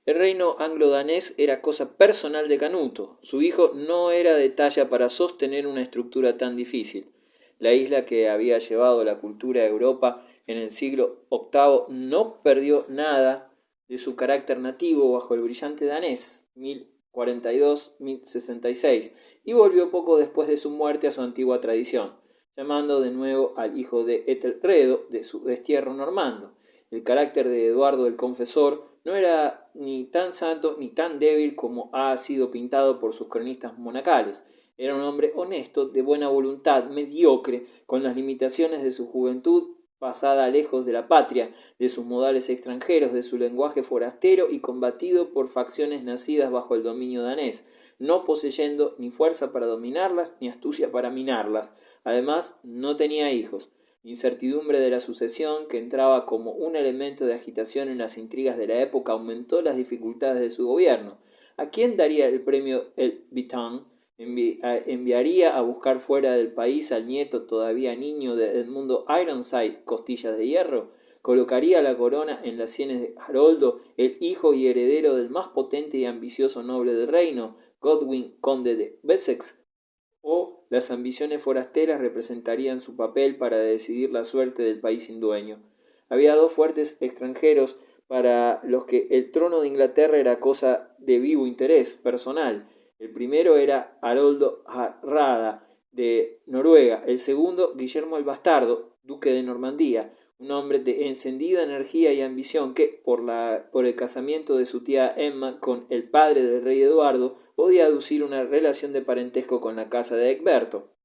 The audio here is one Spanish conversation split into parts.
El reino anglo-danés era cosa personal de Canuto. Su hijo no era de talla para sostener una estructura tan difícil. La isla que había llevado la cultura a Europa en el siglo VIII no perdió nada de su carácter nativo bajo el brillante danés, 1042-1066, y volvió poco después de su muerte a su antigua tradición, llamando de nuevo al hijo de Etelredo de su destierro normando. El carácter de Eduardo el Confesor no era ni tan santo ni tan débil como ha sido pintado por sus cronistas monacales. Era un hombre honesto, de buena voluntad, mediocre, con las limitaciones de su juventud pasada lejos de la patria, de sus modales extranjeros, de su lenguaje forastero y combatido por facciones nacidas bajo el dominio danés, no poseyendo ni fuerza para dominarlas ni astucia para minarlas. Además, no tenía hijos. La incertidumbre de la sucesión, que entraba como un elemento de agitación en las intrigas de la época, aumentó las dificultades de su gobierno. ¿A quién daría el premio el Vitan? Enviaría a buscar fuera del país al nieto todavía niño de Edmundo Ironside, Costillas de Hierro. Colocaría la corona en las sienes de Haroldo, el hijo y heredero del más potente y ambicioso noble del reino, Godwin, conde de Wessex, o las ambiciones forasteras representarían su papel para decidir la suerte del país sin dueño. Había dos fuertes extranjeros para los que el trono de Inglaterra era cosa de vivo interés personal. El primero era Haroldo Harrada de Noruega, el segundo Guillermo el Bastardo, duque de Normandía, un hombre de encendida energía y ambición que, por el casamiento de su tía Emma con el padre del rey Eduardo, podía aducir una relación de parentesco con la casa de Egberto.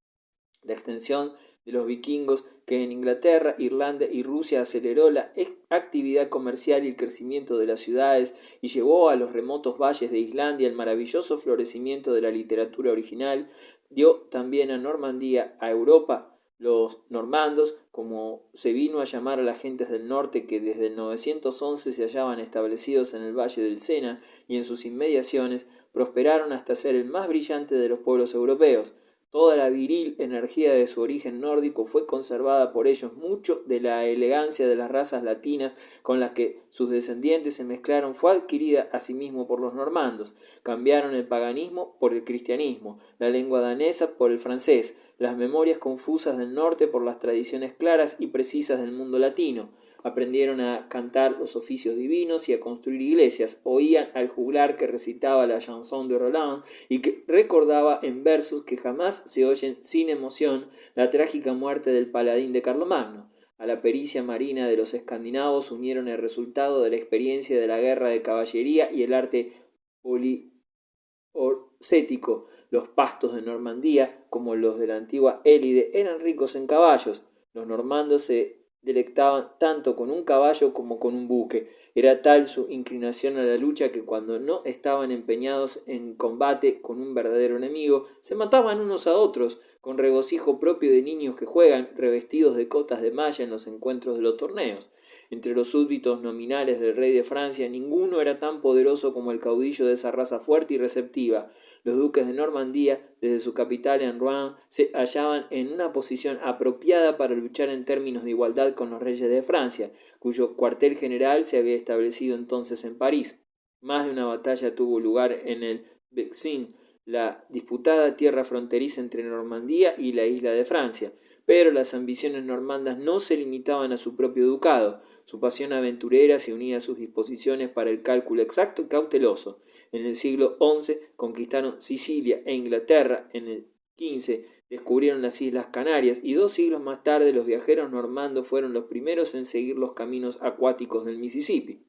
La extensión de los vikingos que en Inglaterra, Irlanda y Rusia aceleró la actividad comercial y el crecimiento de las ciudades y llevó a los remotos valles de Islandia el maravilloso florecimiento de la literatura original, dio también a Normandía, a Europa, los normandos, como se vino a llamar a las gentes del norte que desde el 911 se hallaban establecidos en el valle del Sena y en sus inmediaciones, prosperaron hasta ser el más brillante de los pueblos europeos. Toda la viril energía de su origen nórdico fue conservada por ellos. Mucho de la elegancia de las razas latinas con las que sus descendientes se mezclaron fue adquirida asimismo por los normandos. Cambiaron el paganismo por el cristianismo, la lengua danesa por el francés, las memorias confusas del norte por las tradiciones claras y precisas del mundo latino. Aprendieron a cantar los oficios divinos y a construir iglesias, oían al juglar que recitaba la chanson de Roland y que recordaba en versos que jamás se oyen sin emoción la trágica muerte del paladín de Carlomagno. A la pericia marina de los escandinavos unieron el resultado de la experiencia de la guerra de caballería y el arte poliorcético. Los pastos de Normandía, como los de la antigua Élide, eran ricos en caballos. Los normandos se delectaban tanto con un caballo como con un buque. Era tal su inclinación a la lucha que cuando no estaban empeñados en combate con un verdadero enemigo, se mataban unos a otros, con regocijo propio de niños que juegan, revestidos de cotas de malla en los encuentros de los torneos. Entre los súbditos nominales del rey de Francia, ninguno era tan poderoso como el caudillo de esa raza fuerte y receptiva. Los duques de Normandía, desde su capital en Rouen, se hallaban en una posición apropiada para luchar en términos de igualdad con los reyes de Francia, cuyo cuartel general se había establecido entonces en París. Más de una batalla tuvo lugar en el Vexin, la disputada tierra fronteriza entre Normandía y la isla de Francia, pero las ambiciones normandas no se limitaban a su propio ducado. Su pasión aventurera se unía a sus disposiciones para el cálculo exacto y cauteloso. En el siglo XI conquistaron Sicilia e Inglaterra. En el XV descubrieron las Islas Canarias y 2 siglos más tarde los viajeros normandos fueron los primeros en seguir los caminos acuáticos del Mississippi.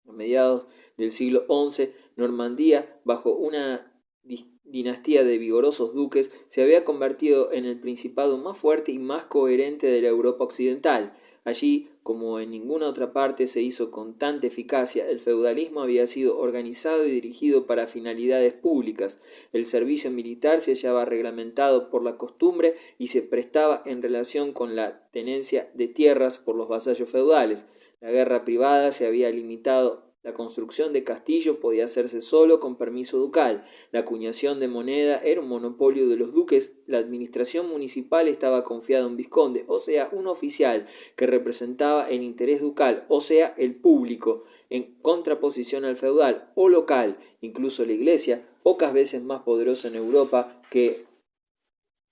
A mediados del siglo XI, Normandía, bajo una dinastía de vigorosos duques, se había convertido en el principado más fuerte y más coherente de la Europa occidental. Allí, como en ninguna otra parte se hizo con tanta eficacia, el feudalismo había sido organizado y dirigido para finalidades públicas. El servicio militar se hallaba reglamentado por la costumbre y se prestaba en relación con la tenencia de tierras por los vasallos feudales. La guerra privada se había limitado La construcción de castillos podía hacerse solo con permiso ducal. La acuñación de moneda era un monopolio de los duques. La administración municipal estaba confiada a un vizconde, o sea, un oficial que representaba el interés ducal, o sea, el público, en contraposición al feudal o local. Incluso la iglesia, pocas veces más poderosa en Europa que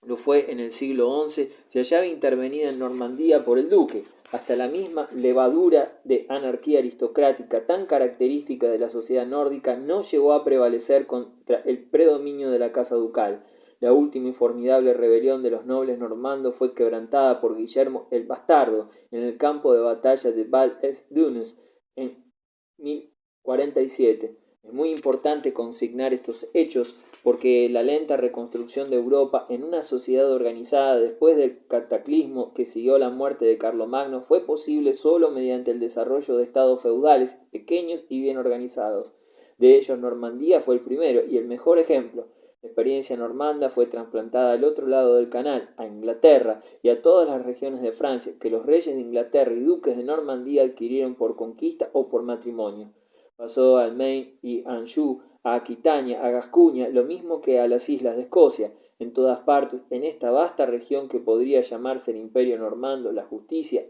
lo fue en el siglo XI, se hallaba intervenida en Normandía por el duque. Hasta la misma levadura de anarquía aristocrática tan característica de la sociedad nórdica no llegó a prevalecer contra el predominio de la casa ducal. La última y formidable rebelión de los nobles normandos fue quebrantada por Guillermo el Bastardo en el campo de batalla de Val-es-Dunes en 1047. Es muy importante consignar estos hechos porque la lenta reconstrucción de Europa en una sociedad organizada después del cataclismo que siguió la muerte de Carlomagno fue posible solo mediante el desarrollo de estados feudales pequeños y bien organizados. De ellos Normandía fue el primero y el mejor ejemplo. La experiencia normanda fue trasplantada al otro lado del canal, a Inglaterra y a todas las regiones de Francia que los reyes de Inglaterra y duques de Normandía adquirieron por conquista o por matrimonio. Pasó al Maine y Anjou, a Aquitania, a Gascuña, lo mismo que a las islas de Escocia. En todas partes, en esta vasta región que podría llamarse el Imperio Normando, la justicia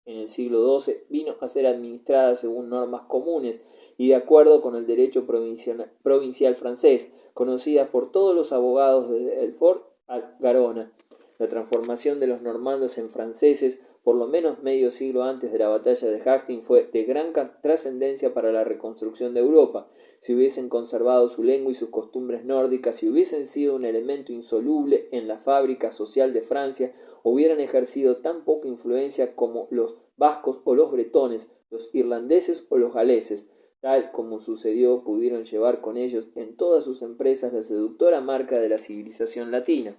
en el siglo XII vino a ser administrada según normas comunes y de acuerdo con el derecho provincial francés, conocidas por todos los abogados desde Belfort a Garona. La transformación de los normandos en franceses, por lo menos medio siglo antes de la batalla de Hastings, fue de gran trascendencia para la reconstrucción de Europa. Si hubiesen conservado su lengua y sus costumbres nórdicas, si hubiesen sido un elemento insoluble en la fábrica social de Francia, hubieran ejercido tan poca influencia como los vascos o los bretones, los irlandeses o los galeses. Tal como sucedió, pudieron llevar con ellos en todas sus empresas la seductora marca de la civilización latina.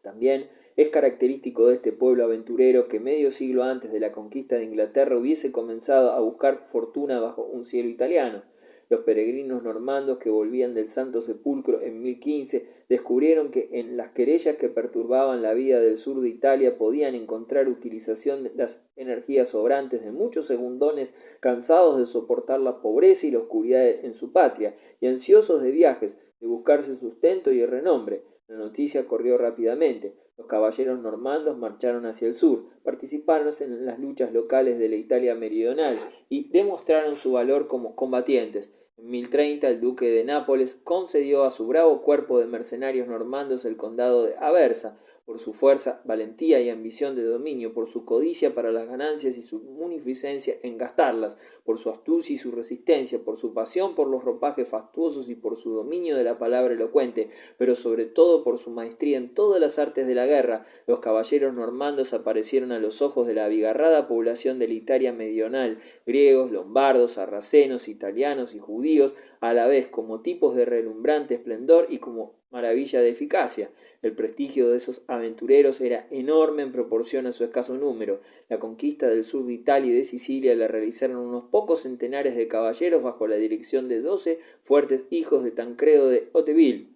También es característico de este pueblo aventurero que medio siglo antes de la conquista de Inglaterra hubiese comenzado a buscar fortuna bajo un cielo italiano. Los peregrinos normandos que volvían del Santo Sepulcro en 1015 descubrieron que en las querellas que perturbaban la vida del sur de Italia podían encontrar utilización de las energías sobrantes de muchos segundones cansados de soportar la pobreza y la oscuridad en su patria y ansiosos de viajes, de buscarse sustento y el renombre. La noticia corrió rápidamente. Los caballeros normandos marcharon hacia el sur, participaron en las luchas locales de la Italia meridional y demostraron su valor como combatientes. En 1030 el duque de Nápoles concedió a su bravo cuerpo de mercenarios normandos el condado de Aversa, por su fuerza, valentía y ambición de dominio, por su codicia para las ganancias y su munificencia en gastarlas, por su astucia y su resistencia, por su pasión por los ropajes fastuosos y por su dominio de la palabra elocuente, pero sobre todo por su maestría en todas las artes de la guerra. Los caballeros normandos aparecieron a los ojos de la abigarrada población de la Italia meridional, griegos, lombardos, sarracenos, italianos y judíos, a la vez como tipos de relumbrante esplendor y como maravilla de eficacia. El prestigio de esos aventureros era enorme en proporción a su escaso número. La conquista del sur de Italia y de Sicilia la realizaron unos pocos centenares de caballeros bajo la dirección de 12 fuertes hijos de Tancredo de Hauteville.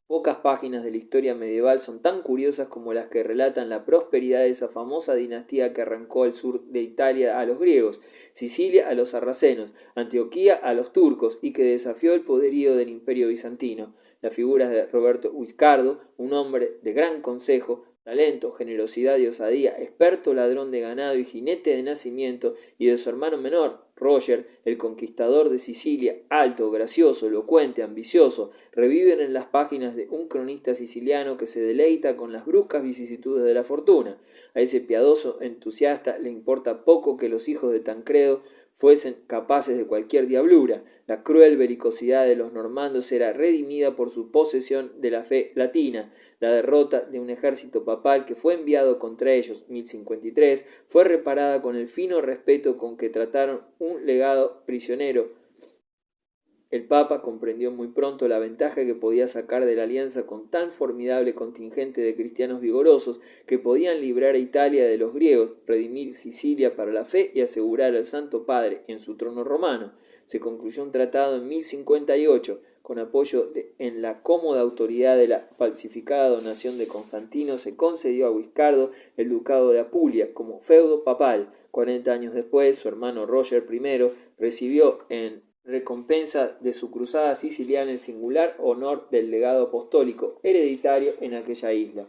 Pocas páginas de la historia medieval son tan curiosas como las que relatan la prosperidad de esa famosa dinastía que arrancó al sur de Italia a los griegos, Sicilia a los sarracenos, Antioquía a los turcos y que desafió el poderío del imperio bizantino. Las figuras de Roberto Guiscardo, un hombre de gran consejo, talento, generosidad y osadía, experto ladrón de ganado y jinete de nacimiento, y de su hermano menor, Roger, el conquistador de Sicilia, alto, gracioso, elocuente, ambicioso, reviven en las páginas de un cronista siciliano que se deleita con las bruscas vicisitudes de la fortuna. A ese piadoso entusiasta le importa poco que los hijos de Tancredo fuesen capaces de cualquier diablura. La cruel belicosidad de los normandos era redimida por su posesión de la fe latina. La derrota de un ejército papal que fue enviado contra ellos, 1053, fue reparada con el fino respeto con que trataron un legado prisionero. El Papa comprendió muy pronto la ventaja que podía sacar de la alianza con tan formidable contingente de cristianos vigorosos que podían librar a Italia de los griegos, redimir Sicilia para la fe y asegurar al Santo Padre en su trono romano. Se concluyó un tratado en 1058, con apoyo en la cómoda autoridad de la falsificada donación de Constantino, se concedió a Guiscardo el ducado de Apulia como feudo papal. 40 años después, su hermano Roger I recibió en recompensa de su cruzada siciliana el singular honor del legado apostólico hereditario en aquella isla.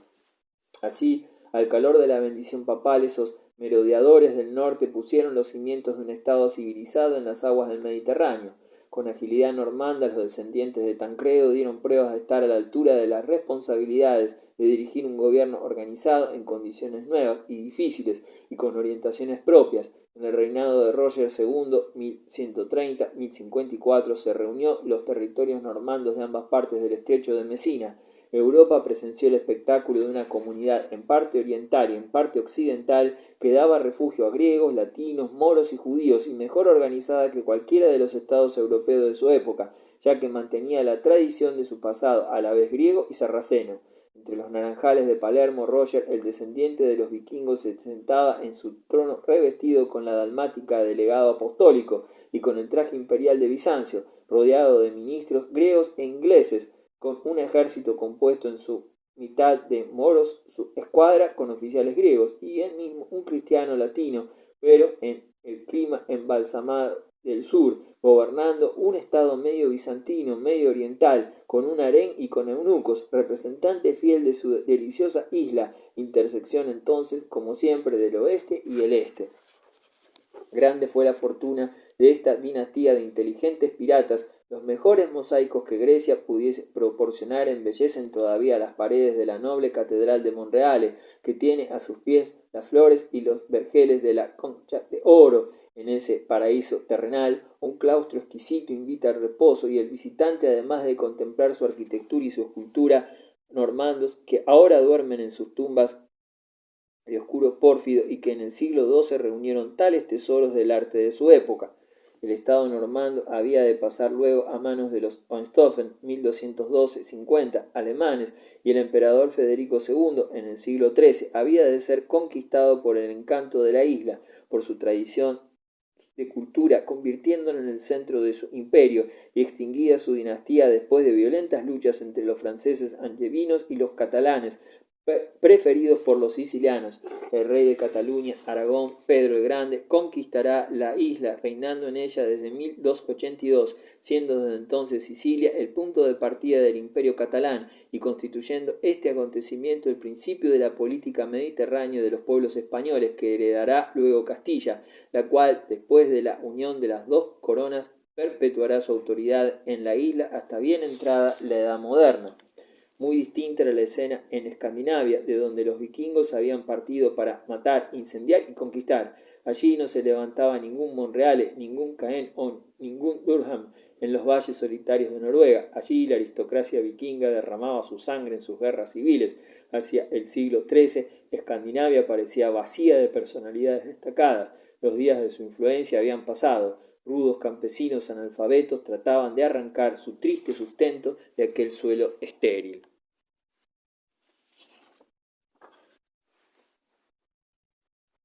Así, al calor de la bendición papal, esos merodeadores del norte pusieron los cimientos de un estado civilizado en las aguas del Mediterráneo. Con agilidad normanda, los descendientes de Tancredo dieron pruebas de estar a la altura de las responsabilidades de dirigir un gobierno organizado en condiciones nuevas y difíciles y con orientaciones propias. En el reinado de Roger II, 1130-1054, se reunió los territorios normandos de ambas partes del estrecho de Mesina. Europa presenció el espectáculo de una comunidad en parte oriental y en parte occidental que daba refugio a griegos, latinos, moros y judíos, y mejor organizada que cualquiera de los estados europeos de su época, ya que mantenía la tradición de su pasado a la vez griego y sarraceno. Entre los naranjales de Palermo, Roger, el descendiente de los vikingos, se sentaba en su trono revestido con la dalmática de legado apostólico y con el traje imperial de Bizancio, rodeado de ministros griegos e ingleses, con un ejército compuesto en su mitad de moros, su escuadra con oficiales griegos y él mismo un cristiano latino, pero en el clima embalsamado del sur, gobernando un estado medio bizantino, medio oriental, con un harén y con eunucos, representante fiel de su deliciosa isla, intersección entonces, como siempre, del oeste y el este. Grande fue la fortuna de esta dinastía de inteligentes piratas. Los mejores mosaicos que Grecia pudiese proporcionar embellecen todavía las paredes de la noble catedral de Monreale, que tiene a sus pies las flores y los vergeles de la Concha de Oro. En ese paraíso terrenal, un claustro exquisito invita al reposo y el visitante, además de contemplar su arquitectura y su escultura, normandos que ahora duermen en sus tumbas de oscuro pórfido y que en el siglo XII reunieron tales tesoros del arte de su época. El estado normando había de pasar luego a manos de los Hohenstaufen, 1212-50, alemanes, y el emperador Federico II, en el siglo XIII, había de ser conquistado por el encanto de la isla, por su tradición de cultura, convirtiéndolo en el centro de su imperio, y extinguida su dinastía después de violentas luchas entre los franceses angevinos y los catalanes, preferidos por los sicilianos. El rey de Cataluña, Aragón, Pedro el Grande, conquistará la isla, reinando en ella desde 1282, siendo desde entonces Sicilia el punto de partida del imperio catalán y constituyendo este acontecimiento el principio de la política mediterránea de los pueblos españoles que heredará luego Castilla, la cual, después de la unión de las dos coronas, perpetuará su autoridad en la isla hasta bien entrada la Edad Moderna. Muy distinta era la escena en Escandinavia, de donde los vikingos habían partido para matar, incendiar y conquistar. Allí no se levantaba ningún Monreale, ningún Caen o ningún Durham en los valles solitarios de Noruega. Allí la aristocracia vikinga derramaba su sangre en sus guerras civiles. Hacia el siglo XIII, Escandinavia parecía vacía de personalidades destacadas. Los días de su influencia habían pasado. Rudos campesinos analfabetos trataban de arrancar su triste sustento de aquel suelo estéril.